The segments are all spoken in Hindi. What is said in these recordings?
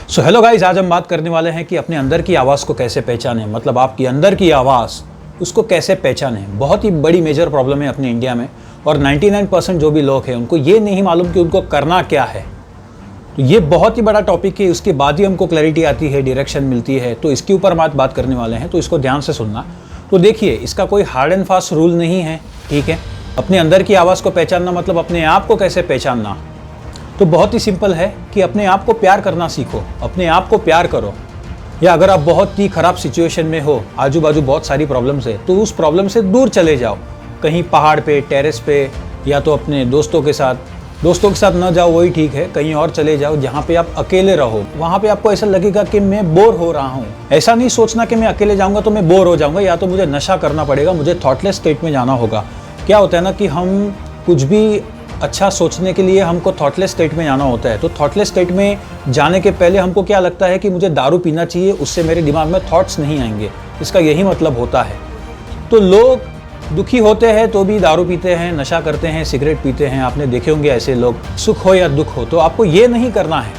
सो हेलो गाइस, आज हम बात करने वाले हैं कि अपने अंदर की आवाज़ को कैसे पहचानें। मतलब आपकी अंदर की आवाज़, उसको कैसे पहचानें। बहुत ही बड़ी मेजर प्रॉब्लम है अपने इंडिया में, और 99% जो भी लोग हैं उनको ये नहीं मालूम कि उनको करना क्या है। तो ये बहुत ही बड़ा टॉपिक है, उसके बाद ही हमको क्लैरिटी आती है, डायरेक्शन मिलती है। तो इसके ऊपर हम आज बात करने वाले हैं, तो इसको ध्यान से सुनना। तो देखिए, इसका कोई हार्ड एंड फास्ट रूल नहीं है, ठीक है। अपने अंदर की आवाज़ को पहचानना मतलब अपने आप को कैसे पहचानना, तो बहुत ही सिंपल है कि अपने आप को प्यार करना सीखो, अपने आप को प्यार करो। या अगर आप बहुत ही ख़राब सिचुएशन में हो, आजू बाजू बहुत सारी प्रॉब्लम्स है, तो उस प्रॉब्लम से दूर चले जाओ, कहीं पहाड़ पे, टेरेस पे, या तो अपने दोस्तों के साथ न जाओ, वही ठीक है। कहीं और चले जाओ जहाँ पे आप अकेले रहो। वहाँ पे आपको ऐसा लगेगा कि मैं बोर हो रहा हूँ। ऐसा नहीं सोचना कि मैं अकेले जाऊँगा तो मैं बोर हो जाऊँगा, या तो मुझे नशा करना पड़ेगा, मुझे थॉटलेस स्टेट में जाना होगा। क्या होता है ना कि हम कुछ भी अच्छा सोचने के लिए हमको थॉटलेस स्टेट में जाना होता है। तो थॉटलेस स्टेट में जाने के पहले हमको क्या लगता है कि मुझे दारू पीना चाहिए, उससे मेरे दिमाग में थॉट्स नहीं आएंगे। इसका यही मतलब होता है। तो लोग दुखी होते हैं तो भी दारू पीते हैं, नशा करते हैं, सिगरेट पीते हैं। आपने देखे होंगे ऐसे लोग, सुख हो या दुख हो। तो आपको ये नहीं करना है।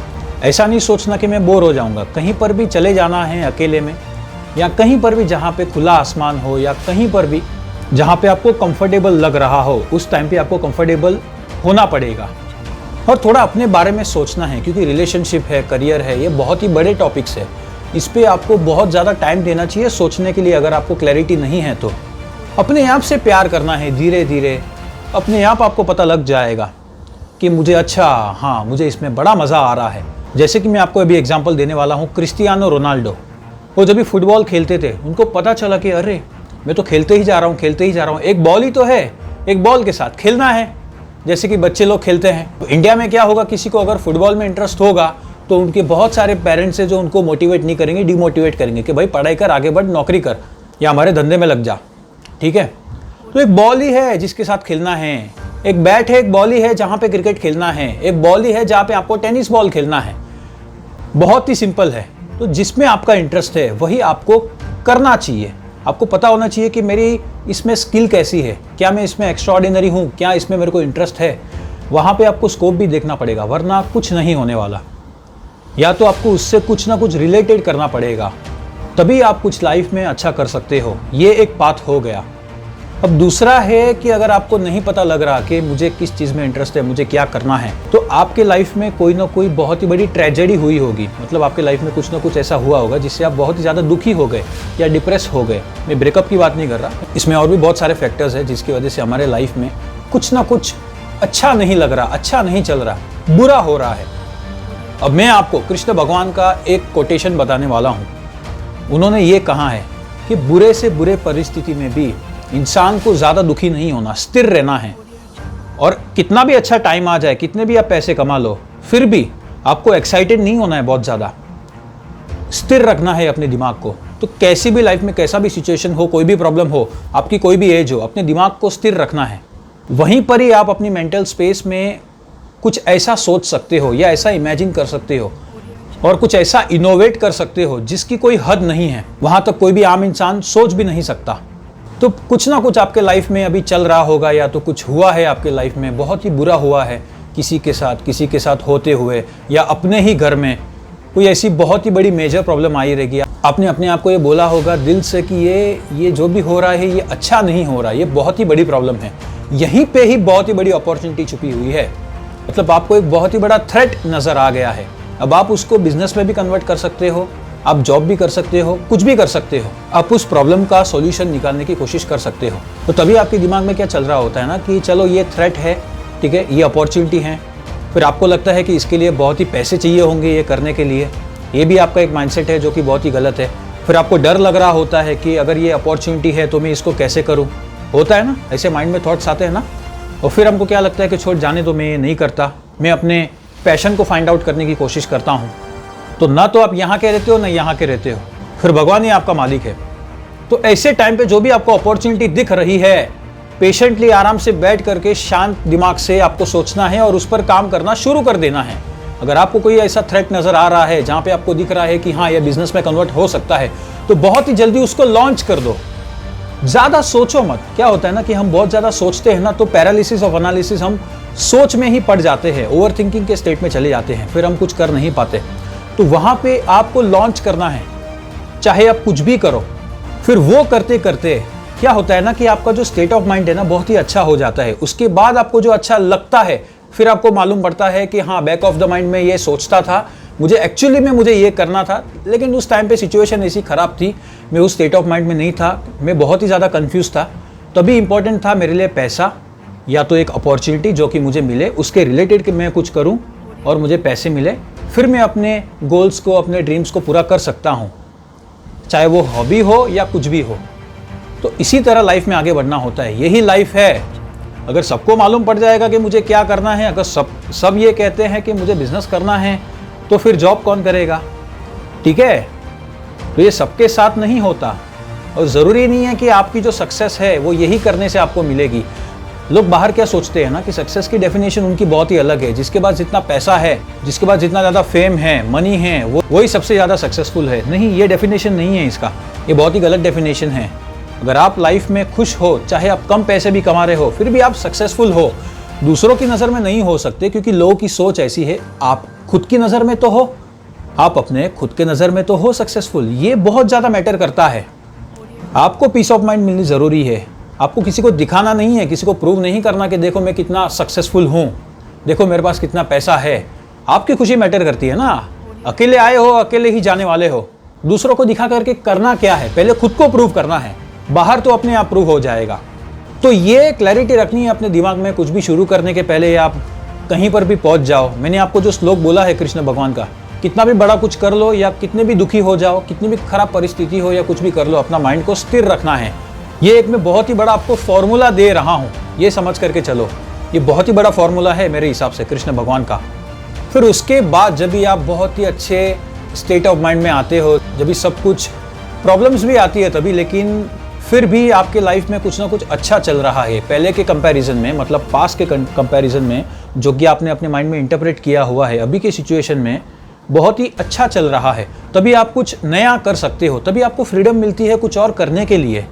ऐसा नहीं सोचना कि मैं बोर हो जाऊँगा। कहीं पर भी चले जाना है अकेले में, या कहीं पर भी जहाँ पे खुला आसमान हो, या कहीं पर भी जहाँ पे आपको कंफर्टेबल लग रहा हो, उस टाइम पे आपको कंफर्टेबल होना पड़ेगा। और थोड़ा अपने बारे में सोचना है, क्योंकि रिलेशनशिप है, करियर है, ये बहुत ही बड़े टॉपिक्स है। इस पे आपको बहुत ज़्यादा टाइम देना चाहिए सोचने के लिए। अगर आपको क्लैरिटी नहीं है तो अपने आप से प्यार करना है। धीरे धीरे अपने आप आपको पता लग जाएगा कि मुझे इसमें बड़ा मज़ा आ रहा है। जैसे कि मैं आपको अभी एग्जाम्पल देने वाला हूँ, क्रिस्टियानो रोनाल्डो। वो जब भी फुटबॉल खेलते थे, उनको पता चला कि अरे मैं तो खेलते ही जा रहा हूँ। एक बॉल ही तो है, एक बॉल के साथ खेलना है, जैसे कि बच्चे लोग खेलते हैं। तो इंडिया में क्या होगा, किसी को अगर फुटबॉल में इंटरेस्ट होगा तो उनके बहुत सारे पेरेंट्स हैं जो उनको मोटिवेट नहीं करेंगे, डिमोटिवेट करेंगे कि भाई पढ़ाई कर, आगे बढ़, नौकरी कर, या हमारे धंधे में लग जा, ठीक है। तो एक बॉल ही है जिसके साथ खेलना है, एक बैट है, एक बॉल ही है जहाँ पे क्रिकेट खेलना है, एक बॉल ही है जहाँ पे आपको टेनिस बॉल खेलना है। बहुत ही सिंपल है। तो जिसमें आपका इंटरेस्ट है वही आपको करना चाहिए। आपको पता होना चाहिए कि मेरी इसमें स्किल कैसी है, क्या मैं इसमें एक्स्ट्राऑर्डिनरी हूँ, क्या इसमें मेरे को इंटरेस्ट है। वहाँ पे आपको स्कोप भी देखना पड़ेगा, वरना कुछ नहीं होने वाला। या तो आपको उससे कुछ ना कुछ रिलेटेड करना पड़ेगा, तभी आप कुछ लाइफ में अच्छा कर सकते हो। ये एक पाथ हो गया। अब दूसरा है कि अगर आपको नहीं पता लग रहा कि मुझे किस चीज़ में इंटरेस्ट है, मुझे क्या करना है, तो आपके लाइफ में कोई ना कोई बहुत ही बड़ी ट्रेजेडी हुई होगी। मतलब आपके लाइफ में कुछ ना कुछ ऐसा हुआ होगा जिससे आप बहुत ही ज़्यादा दुखी हो गए या डिप्रेस हो गए। मैं ब्रेकअप की बात नहीं कर रहा, इसमें और भी बहुत सारे फैक्टर्स हैं जिसकी वजह से हमारे लाइफ में कुछ ना कुछ अच्छा नहीं लग रहा, अच्छा नहीं चल रहा, बुरा हो रहा है। अब मैं आपको कृष्ण भगवान का एक कोटेशन बताने वाला हूँ। उन्होंने ये कहा है कि बुरे से बुरे परिस्थिति में भी इंसान को ज़्यादा दुखी नहीं होना, स्थिर रहना है। और कितना भी अच्छा टाइम आ जाए, कितने भी आप पैसे कमा लो, फिर भी आपको एक्साइटेड नहीं होना है बहुत ज़्यादा। स्थिर रखना है अपने दिमाग को। तो कैसी भी लाइफ में कैसा भी सिचुएशन हो, कोई भी प्रॉब्लम हो, आपकी कोई भी एज हो, अपने दिमाग को स्थिर रखना है। वहीं पर ही आप अपनी मेंटल स्पेस में कुछ ऐसा सोच सकते हो, या ऐसा इमेजिन कर सकते हो, और कुछ ऐसा इनोवेट कर सकते हो जिसकी कोई हद नहीं है। वहाँ तक कोई भी आम इंसान सोच भी नहीं सकता। तो कुछ ना कुछ आपके लाइफ में अभी चल रहा होगा, या तो कुछ हुआ है आपके लाइफ में, बहुत ही बुरा हुआ है किसी के साथ होते हुए, या अपने ही घर में कोई ऐसी बहुत ही बड़ी मेजर प्रॉब्लम आई रहेगी। आपने अपने आप को ये बोला होगा दिल से कि ये जो भी हो रहा है ये अच्छा नहीं हो रहा, ये बहुत ही बड़ी प्रॉब्लम है। यहीं पे ही बहुत ही बड़ी अपॉर्चुनिटी छुपी हुई है। मतलब आपको एक बहुत ही बड़ा थ्रेट नज़र आ गया है। अब आप उसको बिजनेस में भी कन्वर्ट कर सकते हो, आप जॉब भी कर सकते हो, कुछ भी कर सकते हो। आप उस प्रॉब्लम का सॉल्यूशन निकालने की कोशिश कर सकते हो। तो तभी आपके दिमाग में क्या चल रहा होता है ना कि चलो ये थ्रेट है, ठीक है, ये अपॉर्चुनिटी है। फिर आपको लगता है कि इसके लिए बहुत ही पैसे चाहिए होंगे ये करने के लिए। ये भी आपका एक माइंडसेट है जो कि बहुत ही गलत है। फिर आपको डर लग रहा होता है कि अगर ये अपॉर्चुनिटी है तो मैं इसको कैसे करूँ। होता है ना, ऐसे माइंड में थॉट्स आते हैं ना। और फिर हमको क्या लगता है कि छोड़ जाने दो, मैं ये नहीं करता, मैं अपने पैशन को फाइंड आउट करने की कोशिश करता हूँ। तो ना तो आप यहाँ के रहते हो, ना यहाँ के रहते हो, फिर भगवान ही आपका मालिक है। तो ऐसे टाइम पे जो भी आपको अपॉर्चुनिटी दिख रही है, पेशेंटली आराम से बैठ करके शांत दिमाग से आपको सोचना है और उस पर काम करना शुरू कर देना है। अगर आपको कोई ऐसा थ्रेट नजर आ रहा है जहाँ पे आपको दिख रहा है कि हाँ ये बिजनेस में कन्वर्ट हो सकता है, तो बहुत ही जल्दी उसको लॉन्च कर दो। ज़्यादा सोचो मत। क्या होता है ना कि हम बहुत ज़्यादा सोचते हैं ना, तो पैरालिसिस ऑफ एनालिसिस, हम सोच में ही पड़ जाते हैं, ओवर थिंकिंग के स्टेट में चले जाते हैं, फिर हम कुछ कर नहीं पाते। तो वहां पे आपको लॉन्च करना है, चाहे आप कुछ भी करो। फिर वो करते करते क्या होता है ना कि आपका जो स्टेट ऑफ माइंड है ना बहुत ही अच्छा हो जाता है। उसके बाद आपको जो अच्छा लगता है फिर आपको मालूम पड़ता है कि हाँ, बैक ऑफ द माइंड में ये सोचता था, मुझे एक्चुअली में मुझे ये करना था, लेकिन उस टाइम पे सिचुएशन ऐसी खराब थी, मैं उस स्टेट ऑफ माइंड में नहीं था, मैं बहुत ही ज़्यादा कंफ्यूज था। तभी इंपॉर्टेंट था मेरे लिए पैसा या तो एक अपॉर्चुनिटी जो कि मुझे मिले, उसके रिलेटेड कि मैं कुछ करूं और मुझे पैसे मिले, फिर मैं अपने गोल्स को, अपने ड्रीम्स को पूरा कर सकता हूं, चाहे वो हॉबी हो या कुछ भी हो। तो इसी तरह लाइफ में आगे बढ़ना होता है, यही लाइफ है। अगर सबको मालूम पड़ जाएगा कि मुझे क्या करना है, अगर सब ये कहते हैं कि मुझे बिजनेस करना है, तो फिर जॉब कौन करेगा? ठीक है, तो ये सबके साथ नहीं होता और ज़रूरी नहीं है कि आपकी जो सक्सेस है वो यही करने से आपको मिलेगी। लोग बाहर क्या सोचते हैं ना कि सक्सेस की डेफिनेशन उनकी बहुत ही अलग है, जिसके पास जितना पैसा है, जिसके पास जितना ज़्यादा फेम है, मनी है, वही सबसे ज़्यादा सक्सेसफुल है। नहीं, ये डेफिनेशन नहीं है इसका, ये बहुत ही गलत डेफिनेशन है। अगर आप लाइफ में खुश हो, चाहे आप कम पैसे भी कमा रहे हो, फिर भी आप सक्सेसफुल हो। दूसरों की नज़र में नहीं हो सकते क्योंकि लोगों की सोच ऐसी है। आप खुद की नज़र में तो हो, आप अपने खुद के नज़र में तो हो सक्सेसफुल। ये बहुत ज़्यादा मैटर करता है। आपको पीस ऑफ माइंड मिलनी ज़रूरी है। आपको किसी को दिखाना नहीं है, किसी को प्रूव नहीं करना कि देखो मैं कितना सक्सेसफुल हूँ, देखो मेरे पास कितना पैसा है। आपकी खुशी मैटर करती है ना। अकेले आए हो, अकेले ही जाने वाले हो। दूसरों को दिखा करके करना क्या है? पहले खुद को प्रूव करना है, बाहर तो अपने आप प्रूव हो जाएगा। तो ये क्लैरिटी रखनी है अपने दिमाग में। कुछ भी शुरू करने के पहले आप कहीं पर भी पहुंच जाओ, मैंने आपको जो श्लोक बोला है कृष्ण भगवान का, कितना भी बड़ा कुछ कर लो या कितने भी दुखी हो जाओ, कितनी भी खराब परिस्थिति हो या कुछ भी कर लो, अपना माइंड को स्थिर रखना है। ये एक मैं बहुत ही बड़ा आपको फॉर्मूला दे रहा हूँ, ये समझ करके चलो। ये बहुत ही बड़ा फॉर्मूला है मेरे हिसाब से कृष्ण भगवान का। फिर उसके बाद जब भी आप बहुत ही अच्छे स्टेट ऑफ माइंड में आते हो, जब भी सब कुछ प्रॉब्लम्स भी आती है तभी, लेकिन फिर भी आपके लाइफ में कुछ ना कुछ अच्छा चल रहा है पहले के कंपैरिजन में, मतलब पास्ट के कंपैरिजन में, जो कि आपने अपने माइंड में इंटरप्रेट किया हुआ है, अभी के सिचुएशन में बहुत ही अच्छा चल रहा है, तभी आप कुछ नया कर सकते हो, तभी आपको फ्रीडम मिलती है कुछ और करने के लिए।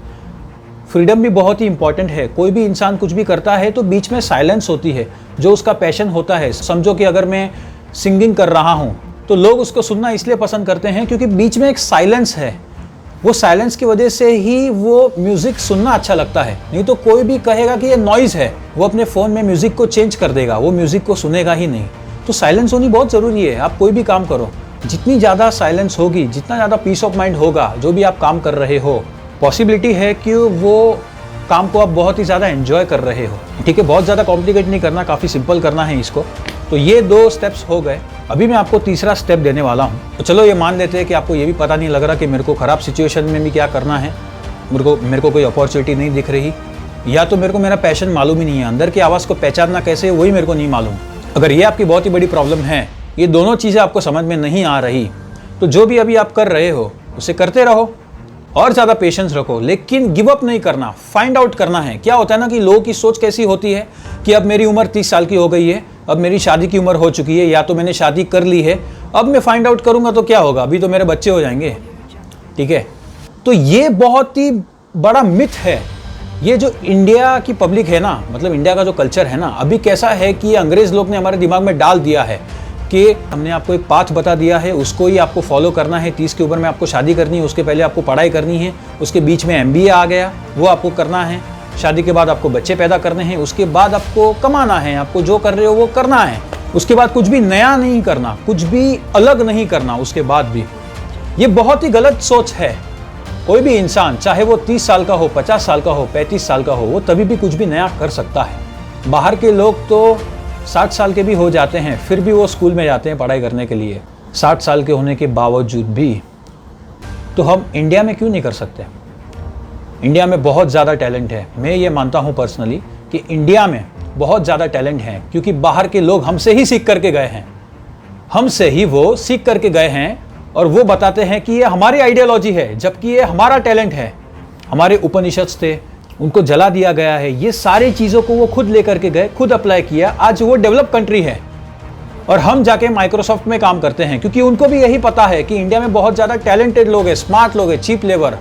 फ्रीडम भी बहुत ही इंपॉर्टेंट है। कोई भी इंसान कुछ भी करता है तो बीच में साइलेंस होती है, जो उसका पैशन होता है। समझो कि अगर मैं सिंगिंग कर रहा हूँ तो लोग उसको सुनना इसलिए पसंद करते हैं क्योंकि बीच में एक साइलेंस है। वो साइलेंस की वजह से ही वो म्यूज़िक सुनना अच्छा लगता है। नहीं तो कोई भी कहेगा कि ये नॉइज़ है, वो अपने फ़ोन में म्यूज़िक को चेंज कर देगा, वो म्यूज़िक को सुनेगा ही नहीं। तो साइलेंस होनी बहुत ज़रूरी है। आप कोई भी काम करो, जितनी ज़्यादा साइलेंस होगी, जितना ज़्यादा पीस ऑफ माइंड होगा, जो भी आप काम कर रहे हो, पॉसिबिलिटी है कि वो काम को आप बहुत ही ज़्यादा एंजॉय कर रहे हो। ठीक है, बहुत ज़्यादा कॉम्प्लिकेट नहीं करना, काफ़ी सिंपल करना है इसको। तो ये 2 स्टेप्स हो गए। अभी मैं आपको तीसरा स्टेप देने वाला हूँ। तो चलो ये मान लेते हैं कि आपको ये भी पता नहीं लग रहा कि मेरे को ख़राब सिचुएशन में भी क्या करना है, मेरे को कोई अपॉर्चुनिटी नहीं दिख रही, या तो मेरे को मेरा पैशन मालूम ही नहीं है, अंदर की आवाज़ को पहचानना कैसे वही मेरे को नहीं मालूम। अगर ये आपकी बहुत ही बड़ी प्रॉब्लम है, ये दोनों चीज़ें आपको समझ में नहीं आ रही, तो जो भी अभी आप कर रहे हो उसे करते रहो और ज़्यादा पेशेंस रखो, लेकिन गिव अप नहीं करना। फाइंड आउट करना है। क्या होता है ना कि लोगों की सोच कैसी होती है कि अब मेरी उम्र 30 साल की हो गई है, अब मेरी शादी की उम्र हो चुकी है, या तो मैंने शादी कर ली है, अब मैं फाइंड आउट करूंगा तो क्या होगा, अभी तो मेरे बच्चे हो जाएंगे। ठीक है, तो ये बहुत ही बड़ा मिथ है। ये जो इंडिया की पब्लिक है ना, मतलब इंडिया का जो कल्चर है ना, अभी कैसा है कि अंग्रेज लोग ने हमारे दिमाग में डाल दिया है कि हमने आपको एक पाथ बता दिया है, उसको ही आपको फॉलो करना है। 30 की उम्र में आपको शादी करनी है, उसके पहले आपको पढ़ाई करनी है, उसके बीच में MBA आ गया, वो आपको करना है। शादी के बाद आपको बच्चे पैदा करने हैं, उसके बाद आपको कमाना है, आपको जो कर रहे हो वो करना है। उसके बाद कुछ भी नया नहीं करना, कुछ भी अलग नहीं करना उसके बाद भी। ये बहुत ही गलत सोच है। कोई भी इंसान, चाहे वो 30 साल का हो, 50 साल का हो, 35 साल का हो, वो तभी भी कुछ भी नया कर सकता है। बाहर के लोग तो 60 साल के भी हो जाते हैं, फिर भी वो स्कूल में जाते हैं पढ़ाई करने के लिए, 60 साल के होने के बावजूद भी। तो हम इंडिया में क्यों नहीं कर सकते? इंडिया में बहुत ज़्यादा टैलेंट है। मैं ये मानता हूँ पर्सनली कि इंडिया में बहुत ज़्यादा टैलेंट है, क्योंकि बाहर के लोग हमसे ही सीख करके गए हैं, हमसे ही वो सीख करके गए हैं, और वो बताते हैं कि ये हमारी आइडियोलॉजी है, जबकि ये हमारा टैलेंट है। हमारे उपनिषद थे, उनको जला दिया गया है। ये सारी चीज़ों को वो खुद लेकर के गए, खुद अप्लाई किया, आज वो डेवलप कंट्री है। और हम जाके माइक्रोसॉफ्ट में काम करते हैं, क्योंकि उनको भी यही पता है कि इंडिया में बहुत ज़्यादा टैलेंटेड लोग हैं, स्मार्ट लोग हैं, चीप लेबर,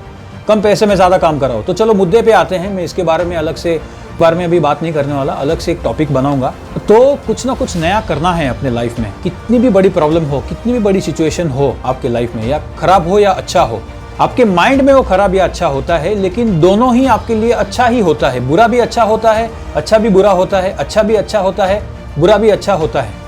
कम पैसे में ज़्यादा काम कराओ। तो चलो मुद्दे पे आते हैं, मैं इसके बारे में अलग से बार में अभी बात नहीं करने वाला, अलग से एक टॉपिक बनाऊंगा। तो कुछ ना कुछ नया करना है अपने लाइफ में। कितनी भी बड़ी प्रॉब्लम हो, कितनी भी बड़ी सिचुएशन हो आपके लाइफ में, या खराब हो या अच्छा हो, आपके माइंड में वो खराब या अच्छा होता है, लेकिन दोनों ही आपके लिए अच्छा ही होता है। बुरा भी अच्छा होता है, अच्छा भी बुरा होता है, अच्छा भी अच्छा होता है, बुरा भी अच्छा होता है।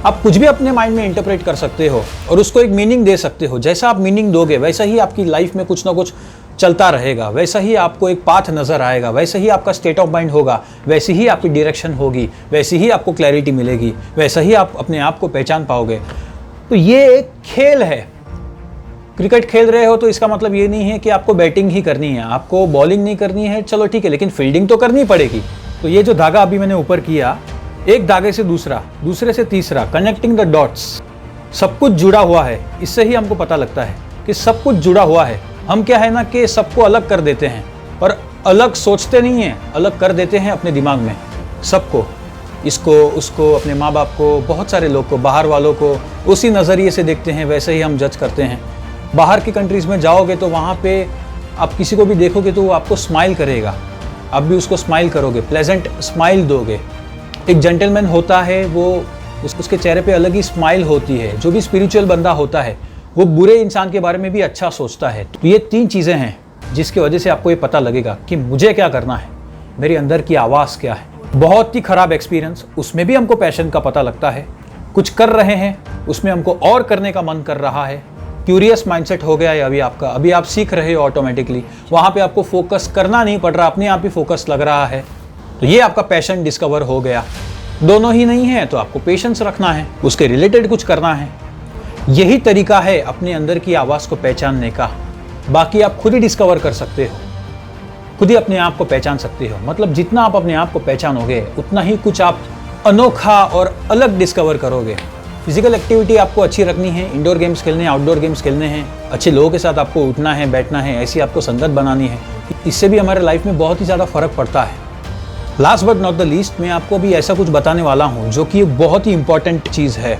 आप कुछ भी अपने माइंड में इंटरप्रेट कर सकते हो और उसको एक मीनिंग दे सकते हो। जैसा आप मीनिंग दोगे वैसा ही आपकी लाइफ में कुछ ना कुछ चलता रहेगा, वैसा ही आपको एक पाथ नजर आएगा, वैसे ही आपका स्टेट ऑफ माइंड होगा, वैसी ही आपकी डायरेक्शन होगी, वैसी ही आपको क्लैरिटी मिलेगी, वैसा ही आप अपने आप को पहचान पाओगे। तो ये एक खेल है। क्रिकेट खेल रहे हो तो इसका मतलब ये नहीं है कि आपको बैटिंग ही करनी है, आपको बॉलिंग नहीं करनी है, चलो ठीक है, लेकिन फील्डिंग तो करनी पड़ेगी। तो ये जो धागा अभी मैंने ऊपर किया, एक धागे से दूसरा, दूसरे से तीसरा, कनेक्टिंग द डॉट्स, सब कुछ जुड़ा हुआ है। इससे ही हमको पता लगता है कि सब कुछ जुड़ा हुआ है। हम क्या है ना कि सबको अलग कर देते हैं, और अलग सोचते नहीं हैं, अलग कर देते हैं अपने दिमाग में सबको, इसको उसको, अपने माँ बाप को, बहुत सारे लोग को, बाहर वालों को उसी नज़रिए से देखते हैं, वैसे ही हम जज करते हैं। बाहर की कंट्रीज़ में जाओगे तो वहाँ पे आप किसी को भी देखोगे तो वो आपको स्माइल करेगा, आप भी उसको स्माइल करोगे, प्लेजेंट स्माइल दोगे। एक जेंटलमैन होता है, वो उसके चेहरे पे अलग ही स्माइल होती है। जो भी स्पिरिचुअल बंदा होता है वो बुरे इंसान के बारे में भी अच्छा सोचता है। तो ये 3 चीज़ें हैं जिसकी वजह से आपको ये पता लगेगा कि मुझे क्या करना है, मेरे अंदर की आवाज़ क्या है। बहुत ही ख़राब एक्सपीरियंस, उसमें भी हमको पैशन का पता लगता है। कुछ कर रहे हैं, उसमें हमको और करने का मन कर रहा है। क्यूरियस माइंडसेट हो गया है अभी आपका, अभी आप सीख रहे हो ऑटोमेटिकली, वहाँ पे आपको फोकस करना नहीं पड़ रहा, अपने आप ही फोकस लग रहा है। तो ये आपका पैशन डिस्कवर हो गया। दोनों ही नहीं है तो आपको पेशेंस रखना है, उसके रिलेटेड कुछ करना है। यही तरीका है अपने अंदर की आवाज़ को पहचानने का। बाकी आप खुद ही डिस्कवर कर सकते हो, खुद ही अपने आप को पहचान सकते हो। मतलब जितना आप अपने आप को पहचानोगे उतना ही कुछ आप अनोखा और अलग डिस्कवर करोगे। फिजिकल एक्टिविटी आपको अच्छी रखनी है, इंडोर गेम्स खेलने हैं, आउटडोर गेम्स खेलने हैं, अच्छे लोगों के साथ आपको उठना है, बैठना है, ऐसी आपको संगत बनानी है। इससे भी हमारे लाइफ में बहुत ही ज़्यादा फ़र्क पड़ता है। Last but not the least, मैं आपको अभी ऐसा कुछ बताने वाला हूँ जो कि बहुत ही इंपॉर्टेंट चीज़ है।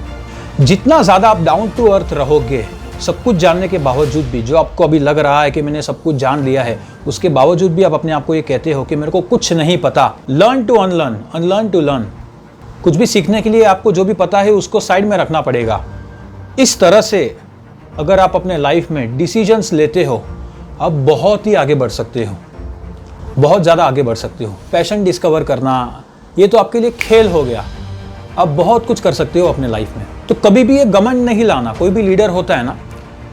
जितना ज़्यादा आप डाउन टू अर्थ रहोगे, सब कुछ जानने के बावजूद भी, जो आपको अभी लग रहा है कि मैंने सब कुछ जान लिया है, उसके बावजूद भी आप अपने आप को ये कहते हो कि मेरे को कुछ नहीं पता। Learn to unlearn, unlearn to learn. कुछ भी सीखने के लिए आपको जो भी पता है उसको साइड में रखना पड़ेगा। इस तरह से अगर आप अपने लाइफ में डिसीजंस लेते हो, आप बहुत ही आगे बढ़ सकते हो, बहुत ज़्यादा आगे बढ़ सकते हो। पैशन डिस्कवर करना, ये तो आपके लिए खेल हो गया। आप बहुत कुछ कर सकते हो अपने लाइफ में। तो कभी भी ये घमंड नहीं लाना। कोई भी लीडर होता है ना,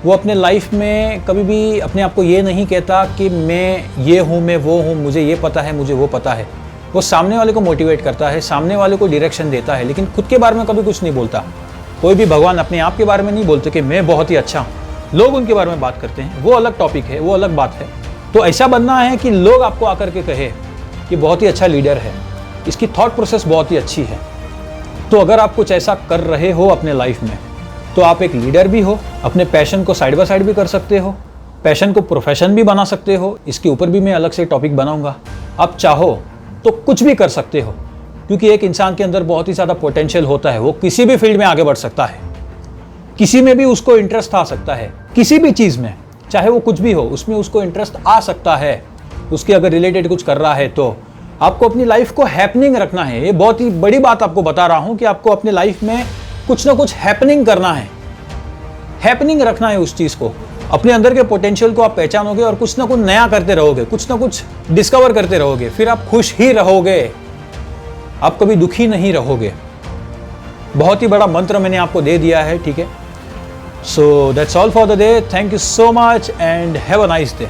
वो अपने लाइफ में कभी भी अपने आप को ये नहीं कहता कि मैं ये हूँ, मैं वो हूँ, मुझे ये पता है, मुझे वो पता है। वो सामने वाले को मोटिवेट करता है, सामने वाले को डायरेक्शन देता है, लेकिन खुद के बारे में कभी कुछ नहीं बोलता। कोई भी भगवान अपने आप के बारे में नहीं बोलते कि मैं बहुत ही अच्छा हूँ। लोग उनके बारे में बात करते हैं, वो अलग टॉपिक है, वो अलग बात है। तो ऐसा बनना है कि लोग आपको आकर के कहे कि बहुत ही अच्छा लीडर है, इसकी थॉट प्रोसेस बहुत ही अच्छी है। तो अगर आप कुछ ऐसा कर रहे हो अपने लाइफ में, तो आप एक लीडर भी हो, अपने पैशन को साइड बाय साइड भी कर सकते हो, पैशन को प्रोफेशन भी बना सकते हो। इसके ऊपर भी मैं अलग से टॉपिक बनाऊंगा। आप चाहो तो कुछ भी कर सकते हो, क्योंकि एक इंसान के अंदर बहुत ही ज़्यादा पोटेंशियल होता है। वो किसी भी फील्ड में आगे बढ़ सकता है, किसी में भी उसको इंटरेस्ट आ सकता है, किसी भी चीज़ में, चाहे वो कुछ भी हो, उसमें उसको इंटरेस्ट आ सकता है। उसके अगर रिलेटेड कुछ कर रहा है तो आपको अपनी लाइफ को हैपनिंग रखना है। ये बहुत ही बड़ी बात आपको बता रहा हूँ कि आपको अपने लाइफ में कुछ ना कुछ हैपनिंग करना है, हैपनिंग रखना है उस चीज़ को। अपने अंदर के पोटेंशियल को आप पहचानोगे और कुछ ना कुछ नया करते रहोगे, कुछ ना कुछ डिस्कवर करते रहोगे, फिर आप खुश ही रहोगे, आप कभी दुखी नहीं रहोगे। बहुत ही बड़ा मंत्र मैंने आपको दे दिया है, ठीक है। So that's all for the day. Thank you so much and have a nice day.